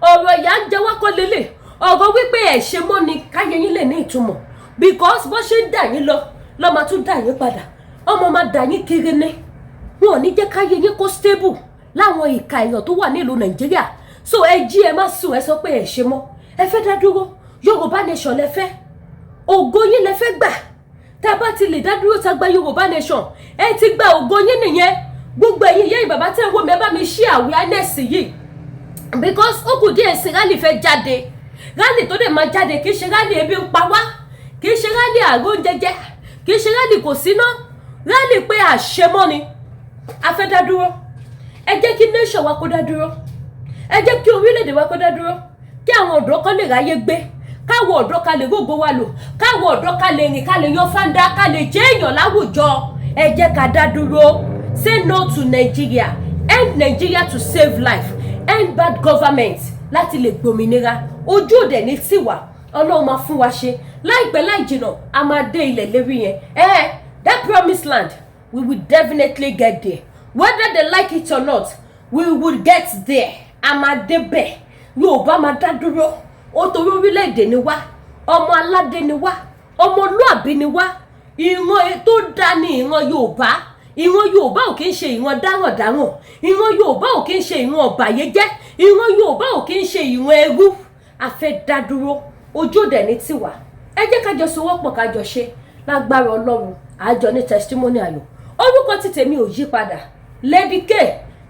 Ọ̀rọ̀ ìyà ń jẹ wá kọ́ lélẹ̀. Ọ̀rọ̀ wípé ẹ ṣe mọ́ ni káyé yín lè ní ìtumọ̀. Because bó ṣe ń dà yín lọ ló máa tún dà yín padà. Ọmọ máa dà yín kiri ni. Wọn ò ní jẹ́ káyé yín kó stable láwọn ìka èèyàn tó wà nílùú Nàìjíríà. So ẹ jí ẹ má sùn ẹ sọ pé ẹ ṣe mọ́. Ẹ fẹ́ dá dúró. Yorùbá nation lẹ fẹ́. Ògo yín lẹ fẹ́ gbà. Tá bá ti lè dá dúró tá gba Yorùbá nation. Ẹ ti gba ògo yín nìyẹn. Gbogbo ẹ̀yin yẹn bàbá tẹ́ wò mí ẹ bá mi share awareness yìí. Because ó kù díẹ̀ sí rally fẹ́ jáde. Rally tó dẹ̀ máa jáde kì í ṣe rally ebi ń pa wá. Kì í ṣe rally àrùn jẹjẹ. Kì í ṣe rally kò síná. Rally pé àṣemọ́ ni. A fẹ́ dá dúró. Ẹ jẹ́ kí nation wa kó dá dúró. Ẹ jẹ́ kí orílẹ̀-èdè wa kó dá dúró. Kí àwọn ọ̀dọ́ kan lè ráyé gbé. Káwọ ọ̀dọ́ ká lè rógo wa lò. Káwọ ọ̀dọ́ ká lè rìn ká lè yan fáńdá ká lè jẹ́ èèyàn láwùjọ. Ẹ jẹ́ ká dá dúró. Say no to Nigeria. End Nigeria to save life. End bad government láti lè gbòmìnira. Ojú òde ní tiwa. Ọlọ́run máa fún wa ṣe. Láìpẹ́ láì jìnà a máa dé ilẹ̀ lérí yẹn. That promised land we will definitely get there. Whether they like it or not, we will get there. A máa dé bẹ̀. Yorùbá máa dá dúró. Ó torí orílẹ̀-èdè ni wá, ọmọ aládé ni wá, ọmọlúàbí ni wá, ìran tó dá ní ìran Yorùbá. Ìran Yorùbá ò kí ń ṣe ìran dáràndáràn, ìran Yorùbá ò kí ń ṣe ìran ọ̀bàyéjẹ́, ìran Yorùbá ò kí ń ṣe ìran ẹrú. A fẹ́ dá dúró, ojú òde ní tiwa. Ẹ jẹ́ ká jọ sowọ́pọ̀ ká jọ ṣe lágbára Ọlọ́run, àjọ ní testimony ayọ̀. Orúkọ tí tèmi ò yí padà, Lady K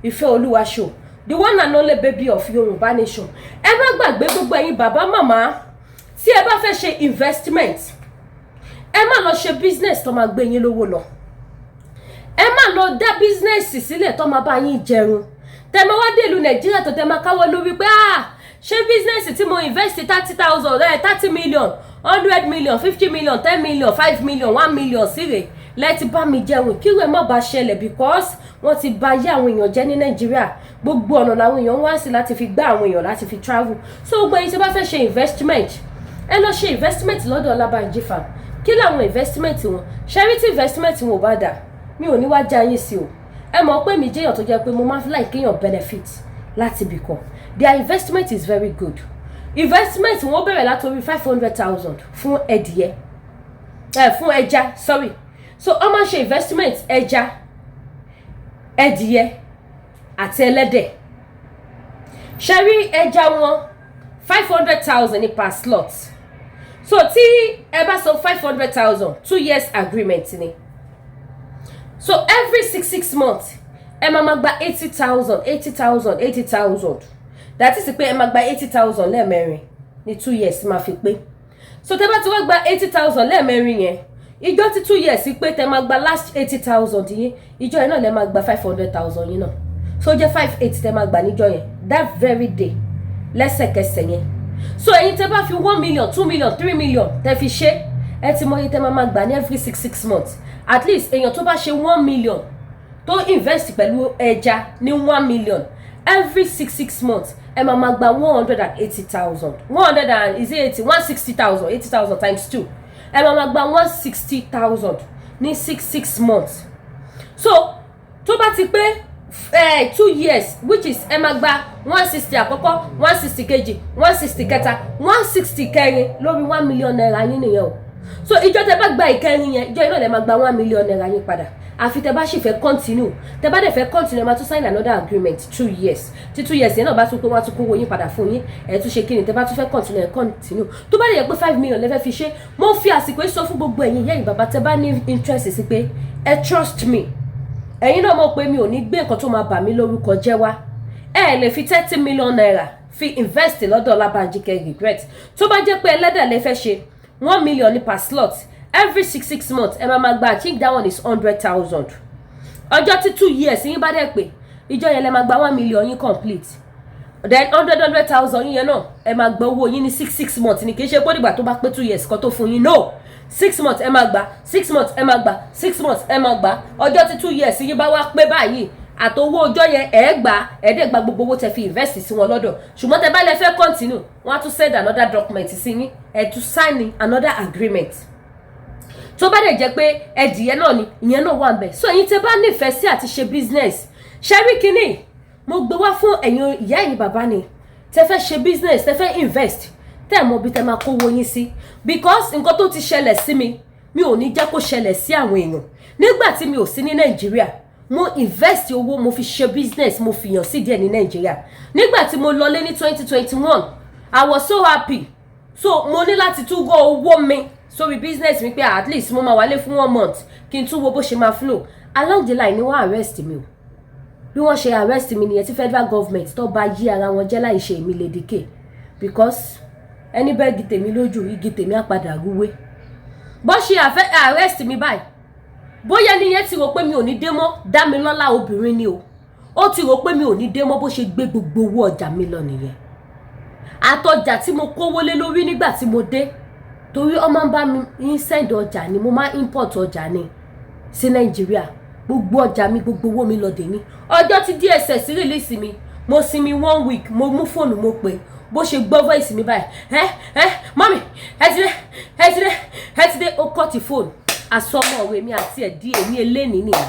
ìfẹ́ olúwa show. The one and only baby of Yorùbá nation. Ẹ má gbàgbé gbogbo ẹ̀yin bàbá màmá tí ẹ bá fẹ́ ṣe investment. Ẹ má lọ ṣe business tó máa gbé yín lówó lọ. Ẹ má lọ dá business sílẹ̀ tó máa bá yín jẹun. Tẹ́ máa wá dé ìlú Nàìjíríà tó tẹ́ máa káwọ́ lórí pé ṣé business tí mo invest 30,000 30 million 100 million 50 million 10 million 5 million 1 million síre lẹ́tí bá mi jẹun kí wẹ́ẹ́ má bá ṣẹlẹ̀ because wọ́n ti bà yé àwọn èèyàn jẹ́ ní Nàìjíríà. Gbogbo ọ̀nà làwọn èèyàn wá sí láti fi gbá àwọn èèyàn láti fi travel. So gbogbo ẹ̀yin tí bá fẹ́ ṣe investment ẹ lọ ṣe investment lọ́dọ̀ Ọlábànjí farm. Kí làwọn investment wọn? Charity investment wọn ò bá dà. Mi ò ní wá já yín sí o. Ẹ mọ̀ pé mi jẹ́yàn tó jẹ́ pé mo máa ń like kéèyàn benefit láti bì kan. Their investment is very good. Investment wọn bẹ̀rẹ̀ látorí 500,000 fún ẹdìyẹ. Fún ẹja sorry. So wọ́n máa ṣe investment ẹja ẹdìyẹ àti ẹlẹ́dẹ̀. Ṣé rí ẹja wọn 500,000 ní per slot. So tí ẹ bá sọ 500,000 2 years agreement ni. So every 6 months ẹ máa gba 80,000. That is pé ẹ máa gba 80,000 lẹ́ẹ̀mẹ́rin ní 2 years máa fi pé. So tẹ́ bá ti wá gba 80,000 lẹ́ẹ̀mẹ́rin yẹn ìjọ tí 2 years pé tẹ́ máa gba last 80,000 yìí ìjọ yẹn náà lẹ́ máa gba 500,000 yìí náà. So jẹ́ 58 tẹ́ máa gbà níjọ́ yẹn that very day lẹ́sẹ̀kẹsẹ̀ yẹn. So ẹ̀yin tẹ́ bá fi 1 million 2 million 3 million tẹ́ fi ṣe ẹ ti mọ iye tẹ́ máa gbà ní every 6 months. At least èèyàn tó bá ṣe 1 million tó invest pẹ̀lú ẹja ní 1 million every 6 months ẹ máa gba 180,000 100 and is it 160,000 80,000 times 2 ẹ máa gba 160,000 ní 6 months. So tó bá ti pé 2 years which is ẹ máa gba 160 àkọ́kọ́ 160 kejì 160 kẹta 160 kẹrin lórí 1 million naira yín nìyẹn o. So ìjọ tẹ́ bá gba ìkẹrin yẹn ìjọ iná lẹ máa gba 1 million naira yín padà àfi tẹ́ bá sì fẹ́ continue tẹ́ bá dẹ̀ fẹ́ continue ẹ máa tún sign another agreement 2 years tí 2 years yẹn náà bá tún pé wọ́n á tún kówó yín padà fún yín ẹ tún ṣe kí ni tẹ́ bá tún fẹ́ continue ẹ continue tó bá dẹ̀ yẹ pé 5 million lẹ fẹ́ fi ṣe mo fi àsìkò yìí sọ fún gbogbo ẹ̀yin ìyá ìbàbá tẹ́ bá ní interest sí pé ẹ trust me ẹ̀yin náà mọ̀ pé mi ò ní gbé nǹkan tó máa bà mí lórúkọ jẹ́ wá ẹ lè fi 30 million naira fi invest lọ́dọ̀ Ọlábánjí kẹ́ regret tó bá jẹ́ pé ẹlẹ́dẹ̀ lẹ fẹ́ ṣe 1 million ní per slot every 6 months ẹ máa gba I think that one is 100,000 ọjọ́ tí 2 years yín bá dẹ̀ pé ìjọ yẹn lẹ máa gba 1 million yín complete then 100,000 yín yẹn náà ẹ máa gba owó yín ní 6 months ní kì í ṣe pé dìgbà tó bá pé 2 years kan tó fún yín no 6 months ẹ máa gbà 6 months ẹ máa gbà 6 months ẹ máa gbà ọjọ́ tí 2 years yín bá wá pé báyìí àtowó ọjọ́ yẹn ẹ gbà ẹ dẹ̀ gba gbogbo owó tẹ́ fi invest sí wọn lọ́dọ̀ ṣùgbọ́n tẹ́ bá lẹ fẹ́ continue wọ́n á tún send another document sí yín ẹ tún sign another agreement tó bá dẹ̀ jẹ́ pé ẹdìyẹ náà ni ìyẹn náà wà ńbẹ̀ so ẹ̀yin tẹ́ bá nífẹ̀ẹ́ sí àti ṣe business ṣẹ́rí kínní mo gbé wá fún ẹ̀yin ìyá ẹ̀yin bàbá ni tẹ́ fẹ́ ṣe business tẹ́ fẹ́ invest tẹ́ mọ̀ bí tẹ́ máa kówó yín sí because nǹkan tó ti ṣẹlẹ̀ sí mi ò ní jẹ́ kó ṣẹlẹ̀ sí àwọn èèyàn nígbà tí mi ò sí ní Nàìjíríà mo invest owó mo fi ṣe business mo fi yàn sí díẹ̀ ní Nàìjíríà nígbà tí mo lọlé ní 2021 I was so happy so mo ní láti tún go owó mi sórí business mi pé at least mo máa wálé fún 1 month kí n tún wo bó ṣe máa flow along the line ni wọ́n arrest mi o bí wọ́n ṣe arrest mi nìyẹn tí federal government tó bá yí ara wọn jẹ́ láì ṣe èmi Lcda because ẹni bẹ́ẹ̀ gi tèmi lójú igi tèmi á padà rúwé bó ṣe arrest mi báyìí bóyá nìyẹn ti rò pé mi ò ní dé mọ́ Dámilọ́lá obìnrin ni o ó ti rò pé mi ò ní dé mọ́ bó ṣe gbé gbogbo owó ọjà mi lọ nìyẹn àtọjà tí mo kówó lé lórí nígbà tí mo dé torí ó máa ń bá mi send ọjà ni mo máa import ọjà ni sí Nàìjíríà gbogbo ọjà mi gbogbo owó mi lọ dé ní ọjọ́ tí DSS release mi mo sinmi 1 week mo mú fóònù mo pè bó ṣe gbọ́ voice mi báyìí mọ́mì ẹ ti dé ó kọ́ ti fóònù àsọmọ òwe mi àti ẹ̀ díẹ̀ ní eléni nìyẹn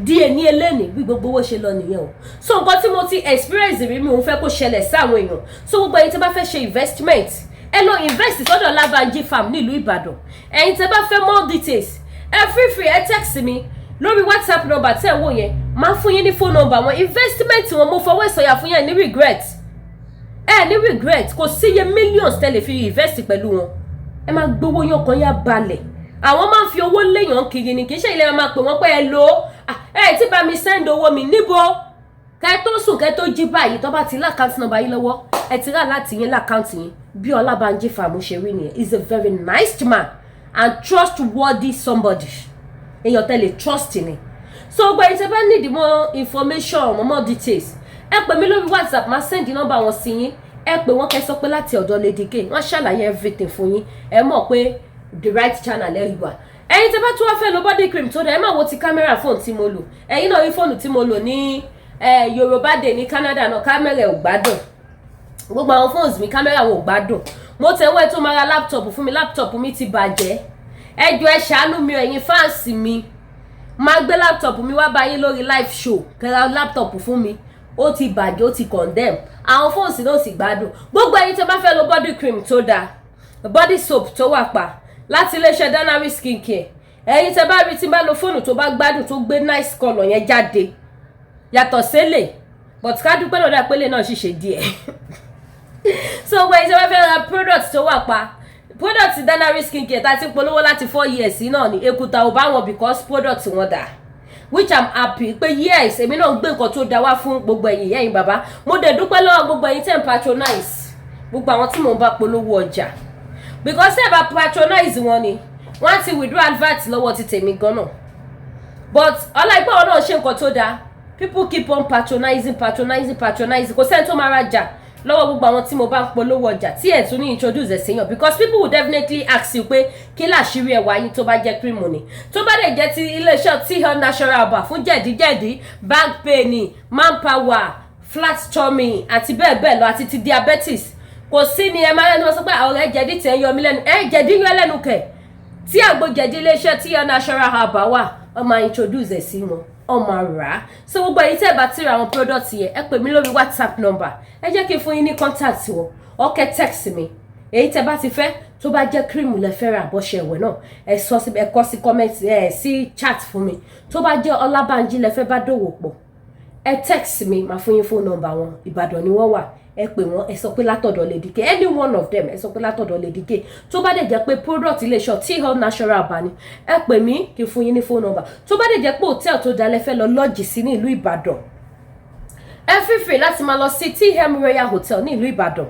díẹ̀ ní eléni bí gbogbo owó ṣe lọ nìyẹn o so nǹkan tí mo ti experience rí mi òun fẹ́ kó ṣẹlẹ̀ sí àwọn èèyàn so gbogbo ẹ̀yin tí bá fẹ́ ṣe investment ẹ lọ invest sọ́dọ̀ Ọlábánjí farm nílùú Ìbàdàn ẹ̀yin tí bá fẹ́ more details ẹ free ẹ text mi lórí WhatsApp number tẹ́ ẹ wò yẹn máa fún yín ní phone number wọn investment wọn mo fọwọ́ ìsọ̀yà fún yẹn ní regret ní regret kò síye millions tẹ́ lè fi invest pẹ̀lú wọn ẹ máa gbowó yán kan yá balẹ̀ àwọn máa ń fi owó léèyàn kiri ni kì í ṣe ilé máa pè wọ́n pé ẹ lò ó tí bá mi send owó mi níbo kẹ́ tó sùn kẹ́ tó jí báyìí tó bá ti lákàntì number yín lọ́wọ́ ẹ ti rà láti yín lákàntì yín bí Ọlábánjí farm ṣe rí nìyẹn is a very nice man and trustworthy somebody èèyàn tẹ́ lè trust ni so gbogbo ẹ̀yin tẹ́ bá need more information more details ẹ pè mí lórí WhatsApp máa send number wọn sí yín ẹ pè wọ́n kẹ́ sọ pé láti ọ̀dọ̀ Lcda wọ́n ṣàlàyé everything fún yín ẹ mọ̀ pé the right channel ẹ wà ẹ̀yin tẹ́ bá tún wá fẹ́ lo body cream tó dẹ̀ ẹ máa wo ti camera phone tí mo lò ẹ̀yin náà rí fóònù tí mo lò ní Yorùbá Day ní Canada náà kámẹ́rà ò gbádùn gbogbo àwọn phones mi kámẹ́rà wọn ò gbádùn mo tẹ̀wọ́ ẹ tó máa ra laptop fún mi laptop mi ti bàjẹ́ ẹ jọ̀ọ́ ẹ ṣàánú mi ẹ̀yin fans mi máa gbé laptop mi wá báyìí lórí live show kẹ́ra laptop fún mi ó ti bàjẹ́ ó ti condemn àwọn phones náà sì gbádùn gbogbo ẹ̀yin tẹ́ bá fẹ́ lo body cream tó dáa body soap tó wà pa láti iléeṣẹ́ Danari skincare ẹ̀yin tẹ́ bá rí tí bá lo fóònù tó bá gbádùn tó gbé nice colour yẹn jáde yàtọ̀ sílẹ̀ but ká dúpẹ́ lọ́dọ̀ àpẹẹlẹ náà ṣì ṣe díẹ̀ so gbogbo ẹ̀yin tẹ́ bá fẹ́ ra product tó wà pa product Danari skincare tá ti polówó láti 4 years náà ni èkúta ò bá wọn because product wọn dà which I'm happy pé yes èmi náà gbé nǹkan tó dá wá fún gbogbo ẹ̀yin ìyá ẹ̀yin bàbá mo dẹ̀ dúpẹ́ lọ́wọ́ gbogbo ẹ̀yin tẹ́ ń patronize gbogbo àwọn tí mò ń bá polówó ọjà because ẹ bá patronize wọn ni wọ́n ti withdraw advert lọ́wọ́ ti tèmi gan náà but ọlá ìgbà wọn náà ṣe nǹkan tó dáa people keep on patronizing kò sẹ́ni tó máa rajà lọ́wọ́ gbogbo àwọn tí mo bá ń polówó ọjà tí ẹ̀ tún ní introduce ẹ̀ séyàn because people will definitely ask you pé kí láṣìírí ẹ̀wà yín tó bá jẹ́ cream ni tó bá dẹ̀ jẹ́ ti iléeṣẹ́ T-Health natural bar fún jẹ̀díjẹ̀dí back pain manpower flat tummy àti bẹ́ẹ̀ bẹ́ẹ̀ lọ àti ti diabetes kò sí ni ẹ máa lẹ́nu wọn sọ pé àwọn ẹ̀ jẹ̀dí tẹ̀ ń yọ mí lẹ́nu ẹ̀ jẹ̀dí yọ lẹ́nu kẹ̀ tí àgbo jẹ̀dí iléeṣẹ́ T-Health natural bar wà ọmọ introduce ẹ̀ sí wọn ọmọ rà á so gbogbo èyí tẹ́ bá ti ra àwọn product yẹn ẹ pè mí lórí WhatsApp number ẹ jẹ́ kí n fún yín ní contact wọn ọkẹ́ text mi èyí tẹ́ bá ti fẹ́ tó bá jẹ́ cream lẹ fẹ́ ra àbọ̀ṣẹ ẹ̀wẹ̀ náà ẹ sọ sí ẹ kọ sí comment ẹ sí chat fún mi tó bá jẹ́ Ọlábánjí lẹ fẹ́ bá dòwò pọ̀ ẹ text mi máa fún yín phone number wọn Ìbàdàn ni wọ́n wà ẹ pè wọ́n ẹ sọ pé látọ̀dọ̀ Lady K any one of them ẹ sọ pé látọ̀dọ̀ Lady K tó bá dẹ̀ jẹ́ pé product iléeṣẹ́ T-Health natural bar ni ẹ pè mí kí n fún yín ní phone number tó bá dẹ̀ jẹ́ pé hotel tó dalẹ̀ fẹ́ lọ lọ́ọ̀jì sí ní ìlú Ìbàdàn ẹ feel free láti máa lọ sí TM Royal Hotel ní ìlú Ìbàdàn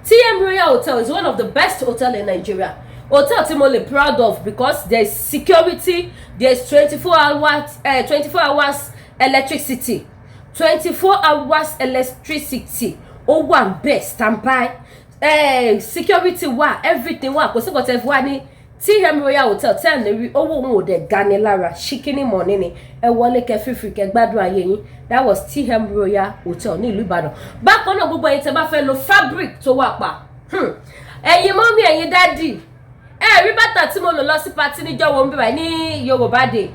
TM Royal Hotel is one of the best hotel in Nigeria hotel tí mo lè proud of because there is security there is 24 hours electricity 24 hours electricity ó wà bẹ́ẹ̀ standby security wà everything wà kò sí kò tẹ́ fi wá ní TM Royal Hotel tẹ́ ẹ̀ lè rí owó òun ò dẹ̀ gani lára ṣíkíní mọ̀ ní ẹ wọlé kẹ́ fífi kẹ́ gbádùn ayé yín that was TM Royal Hotel ní ìlú Ìbàdàn bákan náà gbogbo ẹ̀yin tẹ́ bá fẹ́ lo fabric tó wà pa ẹ̀yin mọ́mí ẹ̀yin dádì ẹ rí bàtà tí mo lò lọ sí patí níjọ́ wo ń bíbá ní Yorùbá Day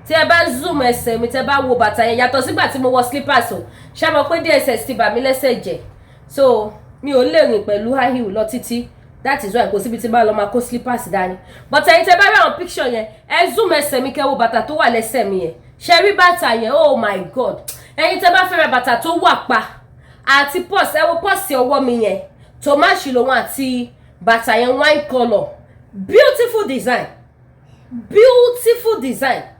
tí ẹ bá zoom ẹsẹ̀ mi tẹ́ bá wo bàtà yẹn yàtọ̀ sígbà tí mo wọ slippers o ṣé mo pé DSS ti bà mí lẹ́sẹ̀ jẹ́ so mi ò lè rìn pẹ̀lú high heel lọ títí that is why kò síbi tí bá lọ máa kó slippers dání but ẹ̀yin tẹ́ bá rí àwọn picture yẹn ẹ zoom ẹsẹ̀ mi kẹ́ wo bàtà tó wà lẹ́sẹ̀ mi yẹn ṣe rí bàtà yẹn oh my god ẹ̀yin tẹ́ bá fẹ́ ra bàtà tó wà pa àti pọ́s ẹ wo pọ́s ọwọ́ mi yẹn tòmáṣì lòun àti bàtà yẹn wine colour beautiful design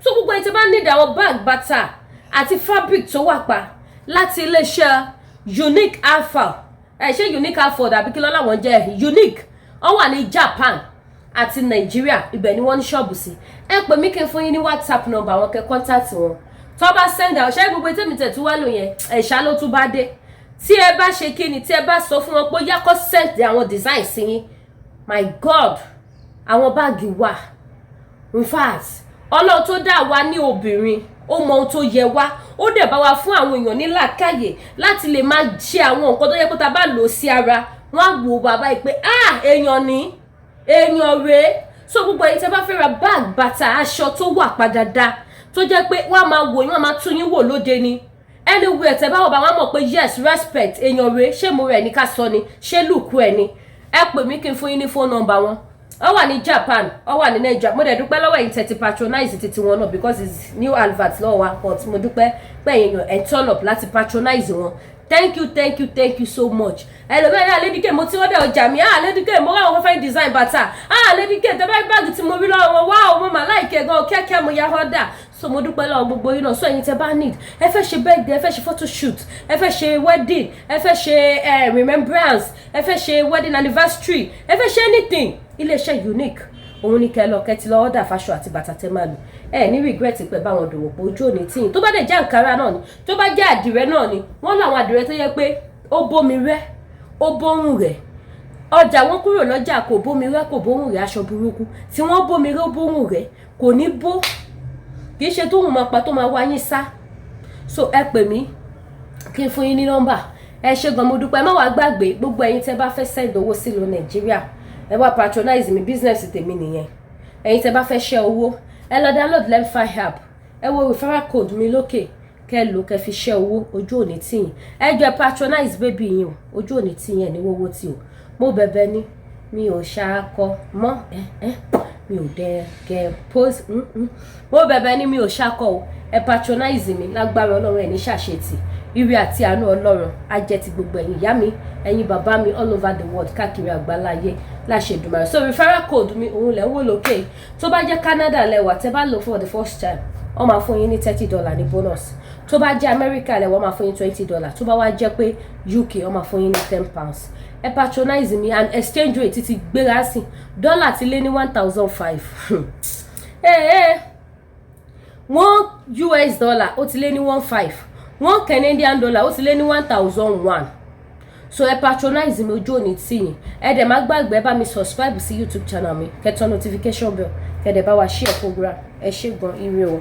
so gbogbo ẹ̀yin tẹ́ bá need àwọn bag bàtà àti fabric tó wà pa láti iléeṣẹ́ Unique Alpha ṣé Unique Alpha àbí kí lọ́la wọn jẹ́ Unique wọ́n wà ní Japan àti Nigeria ibẹ̀ ni wọ́n ní ṣọ́ọ̀bù sí ẹ pè mí kí n fún yín ní WhatsApp number wọn kẹ́ contact wọn tó bá send out ṣé gbogbo tèmi tẹ̀ tún wá lò yẹn ẹ̀ṣá ló tún bá dé tí ẹ bá ṣe kí ni tí ẹ bá sọ fún wọn pé yá kó send àwọn design sí yín my god àwọn báàgì wà in fact Ọlọ́run tó dá wa ní obìnrin ó mọ ohun tó yẹ wá ó dẹ̀ bá wa fún àwọn èèyàn ní làákàyè láti lè máa ṣe àwọn nǹkan tó yẹ kó ta bá lò sí ara wọn á wò bàbá yìí pé èèyàn ni èèyàn rèé so gbogbo ẹ̀yin tẹ́ bá fẹ́ ra bag bàtà aṣọ tó wà padàdà tó jẹ́ pé wọ́n á máa wò yín wọ́n á máa tún yín wò lóde ni anywhere tẹ́ bá wọ̀ bá wọn mọ̀ pé yes respect èèyàn rèé ṣé mo rẹ̀ ní ká sọ ni ṣé lùkú ẹ̀ ni ẹ pè mí kí n fún yín ní phone number wọn ó wà ní Japan ó wà ní Nigeria mo dẹ̀ dúpẹ́ lọ́wọ́ ẹ̀yin tẹ́ ti patronize títí wọn náà because it's new advert lọ́wọ́ wa but mo dúpẹ́ pé ẹ̀yin ẹ̀ turn up láti patronize wọn thank you so much ẹlòmíràn Lady K mo ti order ọjà mi Lady K mo ráwọn fẹ́ design bàtà Lady K tẹ́ bá báàgì tí mo rí lọ́wọ́ wọn wow mo mà láìkẹ́ gan kíákíá mo ya order so mo dúpẹ́ lọ́wọ́ gbogbo yín náà so ẹ̀yin tẹ́ bá need ẹ fẹ́ ṣe birthday ẹ fẹ́ ṣe photo shoot ẹ fẹ́ ṣe wedding ẹ fẹ́ ṣe remembrance ẹ fẹ́ ṣe wedding anniversary ẹ fẹ́ ṣe anything iléeṣẹ́ Unique òun ní kẹ́ lọ kẹ́tì lọ order fáṣọ àti bàtà tẹ́ máa lò ẹ ní regret pé báwọn dòwò pé ojú òní tíyìn tó bá dẹ̀ jẹ́ àǹkárá náà ni tó bá jẹ́ àdìrẹ náà ni wọ́n láwọn àdìrẹ tó yẹ pé ó bómi rẹ́ ó bóhùn rẹ̀ ọjà wọn kúrò lọ́jà kò bómi rẹ́ kò bóhùn rẹ̀ aṣọ burúkú tí wọ́n bómi rẹ́ ó bóhùn rẹ̀ kò ní bó kì í ṣe tóhùn máa pa tó máa wá yín sá so ẹ pè mí kí n fún yín ní nọ́mbà ẹ ṣé gan mo dúpẹ́ má wàá gbàgbé gbogbo ẹ̀yin tẹ́ bá fẹ́ send owó sílùú Nàìjíríà ẹ wá patronize mi business tèmi nìyẹn ẹ̀yin tẹ́ bá fẹ́ ṣe owó ẹ lọ download Lemfi app ẹ wo referral code mi lókè kẹ́ lò kẹ́ fi ṣe owó ojú òní tìyìn ẹ jẹ́ patronize baby yín o ojú òní tìyìn ní wọ́wọ́ tí o mo bẹ̀bẹ̀ ni mi ò ṣakọ mọ́ mi ò dẹ̀ kẹ́ pose mo bẹ̀bẹ̀ ni mi ò ṣakọ o ẹ patronize mi lágbára Ọlọ́run ẹ̀ ní ṣàṣetì ire àti àánú Ọlọ́run á jẹ́ ti gbogbo ẹ̀yin ìyá mi ẹ̀yin bàbá mi all over the world káàkiri àgbáláyé láṣẹ Èdùmàrè so referral code mi òun lẹ ń wò lókè tó bá jẹ́ Canada lẹ́wà tẹ́ bá lò for the first time wọ́n máa fún yín ní $30 ní bonus tó bá jẹ́ America lẹ́wà wọ́n máa fún yín $20 tó bá wá jẹ́ pé UK wọ́n máa fún yín ní £10 ẹ patronize mi and exchange rate ti gbéra sí dọ́là ti lé ní 1,500 $1 US ó ti lé ní 1,500 $1 Canadian ó ti lé ní 1,001 so ẹ patronize mi ojú òní tì yín ẹ dẹ̀ má gbàgbé bá mi subscribe sí YouTube channel mi kẹ́ turn notification bell kẹ́ dẹ̀ bá wa share program ẹ ṣé gan ire o.